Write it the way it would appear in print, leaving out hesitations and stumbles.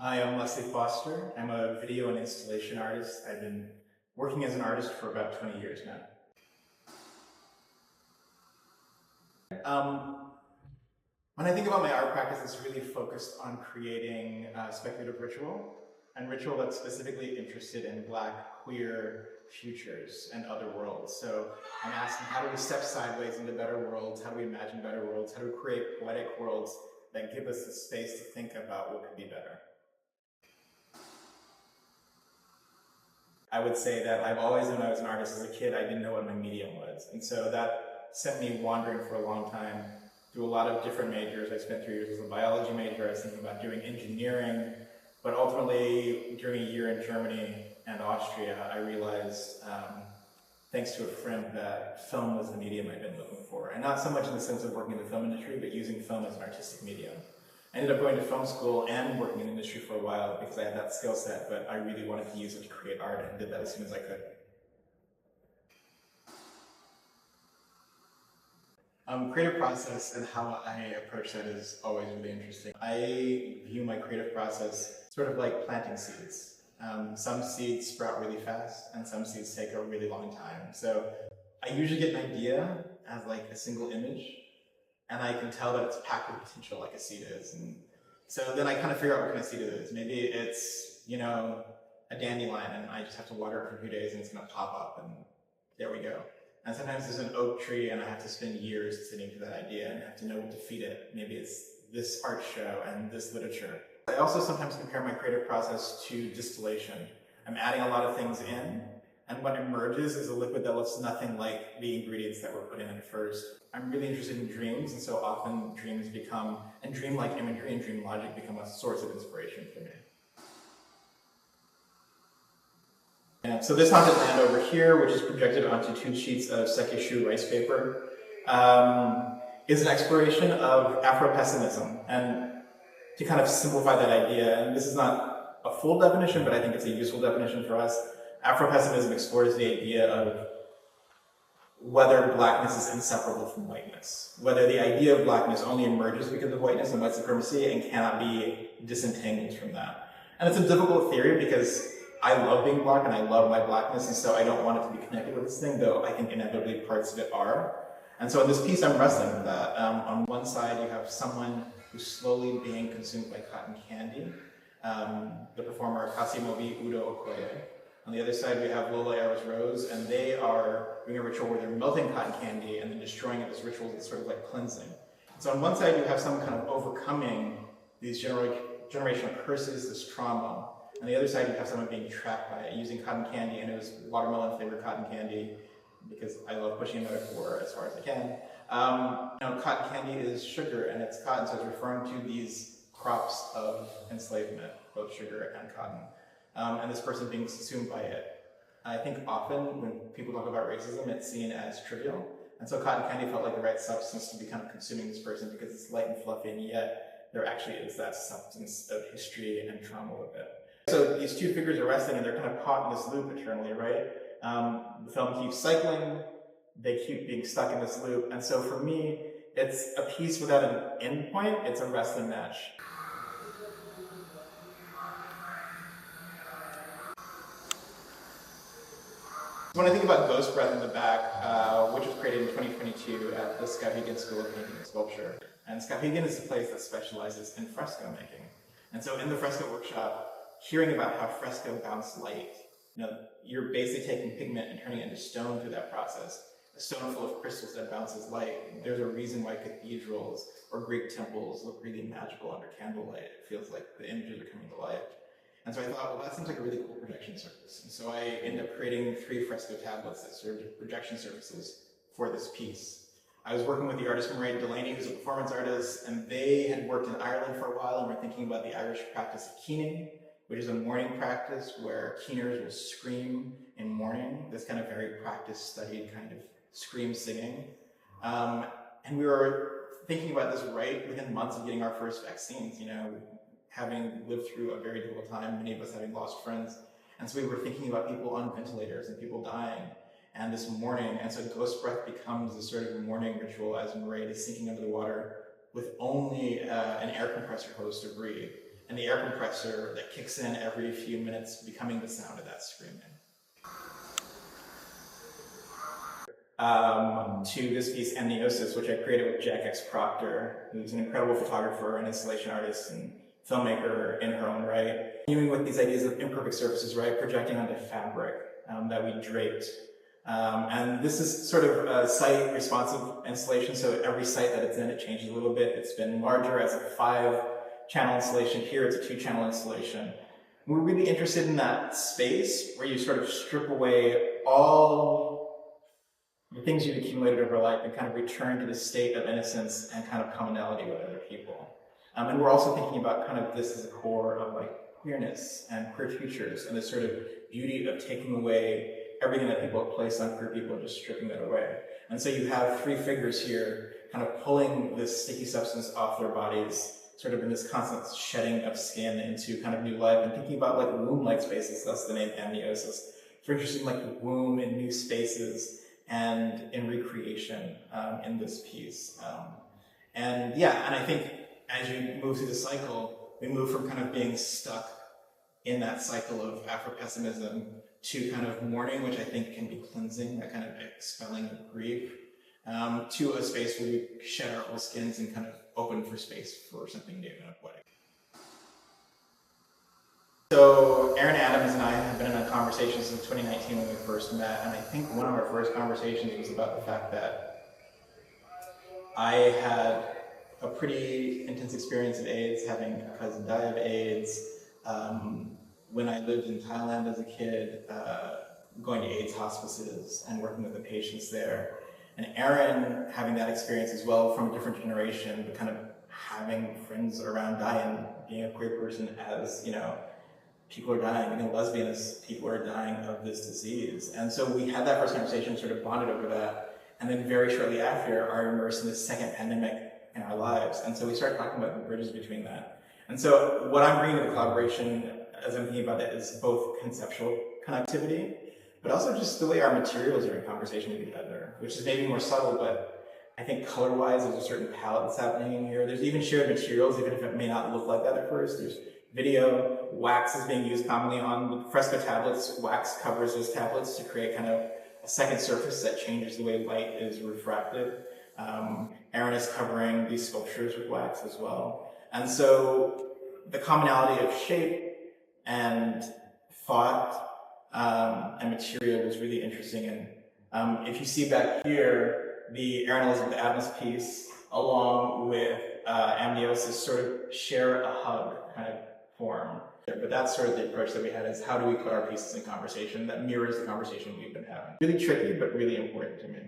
Hi, I'm Leslie Foster. I'm a video and installation artist. I've been working as an artist for about 20 years now. When I think about my art practice, it's really focused on creating speculative ritual, and ritual that's specifically interested in Black, queer futures and other worlds. So I'm asking, how do we step sideways into better worlds? How do we imagine better worlds? How do we create poetic worlds that give us the space to think about what could be better? I would say that I've always known I was an artist as a kid. I didn't know what my medium was. And so that sent me wandering for a long time through a lot of different majors. I spent 3 years as a biology major. I was thinking about doing engineering. But ultimately, during a year in Germany and Austria, I realized, thanks to a friend, that film was the medium I'd been looking for. And not so much in the sense of working in the film industry, but using film as an artistic medium. I ended up going to film school and working in the industry for a while because I had that skill set, but I really wanted to use it to create art and did that as soon as I could. Creative process and how I approach that is always really interesting. I view my creative process sort of like planting seeds. Some seeds sprout really fast and some seeds take a really long time. So I usually get an idea as like a single image, and I can tell that it's packed with potential like a seed is. And so then I kind of figure out what kind of seed it is. Maybe it's, a dandelion and I just have to water it for a few days and it's gonna pop up and there we go. And sometimes there's an oak tree and I have to spend years sitting to that idea and have to know what to feed it. Maybe it's this art show and this literature. I also sometimes compare my creative process to distillation. I'm adding a lot of things in, and what emerges is a liquid that looks nothing like the ingredients that were put in at first. I'm really interested in dreams, and so often dreams become, and dreamlike imagery and dream logic become a source of inspiration for me. And so this haunted land over here, which is projected onto 2 sheets of sekishu rice paper, is an exploration of Afro-pessimism. And to kind of simplify that idea, and this is not a full definition, but I think it's a useful definition for us, Afro-pessimism explores the idea of whether blackness is inseparable from whiteness, whether the idea of blackness only emerges because of whiteness and white supremacy and cannot be disentangled from that. And it's a difficult theory because I love being Black and I love my blackness, and so I don't want it to be connected with this thing, though I think inevitably parts of it are. And so in this piece, I'm wrestling with that. On one side, you have someone who's slowly being consumed by cotton candy, the performer Kasimobi Udo Okoye. On the other side, we have Lola Eris Rose, and they are doing a ritual where they're melting cotton candy and then destroying it. This ritual that's sort of like cleansing. So on one side, you have someone kind of overcoming these generational curses, this trauma. On the other side, you have someone being trapped by it, using cotton candy, and it was watermelon-flavored cotton candy, because I love pushing a metaphor as far as I can. Cotton candy is sugar, and it's cotton, so it's referring to these crops of enslavement, both sugar and cotton. And this person being consumed by it. I think often when people talk about racism, it's seen as trivial. And so cotton candy felt like the right substance to be kind of consuming this person because it's light and fluffy, and yet there actually is that substance of history and trauma with it. So these 2 figures are wrestling and they're kind of caught in this loop eternally, right? The film keeps cycling, they keep being stuck in this loop, and so for me, it's a piece without an end point, it's a wrestling match. When I think about Ghost Breath in the back, which was created in 2022 at the Skowhegan School of Painting and Sculpture, and Skowhegan is a place that specializes in fresco making. And so in the fresco workshop, hearing about how fresco bounce light, you're basically taking pigment and turning it into stone through that process. A stone full of crystals that bounces light. There's a reason why cathedrals or Greek temples look really magical under candlelight. It feels like the images are coming to life. And so I thought, well, that seems like a really cool projection surface. And so I ended up creating 3 fresco tablets that served as projection surfaces for this piece. I was working with the artist Mairead Delaney, who's a performance artist, and they had worked in Ireland for a while and were thinking about the Irish practice of keening, which is a mourning practice where keeners will scream in mourning, this kind of very practiced, studied kind of scream singing. And we were thinking about this right within months of getting our first vaccines, having lived through a very difficult time, many of us having lost friends. And so we were thinking about people on ventilators and people dying and this mourning. And so Ghost Breath becomes this sort of mourning ritual as Mairead is sinking under the water with only an air compressor hose to breathe. and the air compressor that kicks in every few minutes, becoming the sound of that screaming. To this piece, Amniosis, which I created with Jack X. Proctor, who's an incredible photographer and installation artist and filmmaker in her own right. Continuing with these ideas of imperfect surfaces, right, projecting onto fabric that we draped. And this is sort of a site-responsive installation, so every site that it's in, it changes a little bit. It's been larger as a 5-channel installation. Here it's a 2-channel installation. We're really interested in that space where you sort of strip away all the things you've accumulated over life and kind of return to the state of innocence and kind of commonality with other people. And we're also thinking about kind of this as a core of like queerness and queer futures and this sort of beauty of taking away everything that people have placed on queer people, just stripping that away. And so you have 3 figures here kind of pulling this sticky substance off their bodies, sort of in this constant shedding of skin into kind of new life, and thinking about like womb-like spaces. That's the name Amniosis. It's interested in like the womb in new spaces and in recreation in this piece. And I think as you move through the cycle, we move from kind of being stuck in that cycle of Afro-pessimism to kind of mourning, which I think can be cleansing, that kind of expelling of grief, to a space where we shed our old skins and kind of open for space for something new and poetic. So Erin Adams and I have been in a conversation since 2019 when we first met, and I think one of our first conversations was about the fact that I had a pretty intense experience of AIDS, having a cousin die of AIDS, when I lived in Thailand as a kid, going to AIDS hospices and working with the patients there. And Erin having that experience as well from a different generation, but kind of having friends around dying, being a queer person as, you know, people are dying, being a lesbian as people are dying of this disease. And so we had that first conversation, sort of bonded over that, and then very shortly after are immersed in this second pandemic in our lives. And so we started talking about the bridges between that. And so what I'm bringing to the collaboration as I'm thinking about that is both conceptual connectivity, but also just the way our materials are in conversation with each other, which is maybe more subtle, but I think color-wise there's a certain palette that's happening in here. There's even shared materials, even if it may not look like that at first. There's video, wax is being used commonly on the fresco tablets. Wax covers those tablets to create kind of a second surface that changes the way light is refracted. Erin is covering these sculptures with wax as well. And so the commonality of shape and thought and material was really interesting. And if you see back here, the Erin Adams piece along with Amniosis sort of share a hug kind of form. But that's sort of the approach that we had, is how do we put our pieces in conversation that mirrors the conversation we've been having. Really tricky, but really important to me.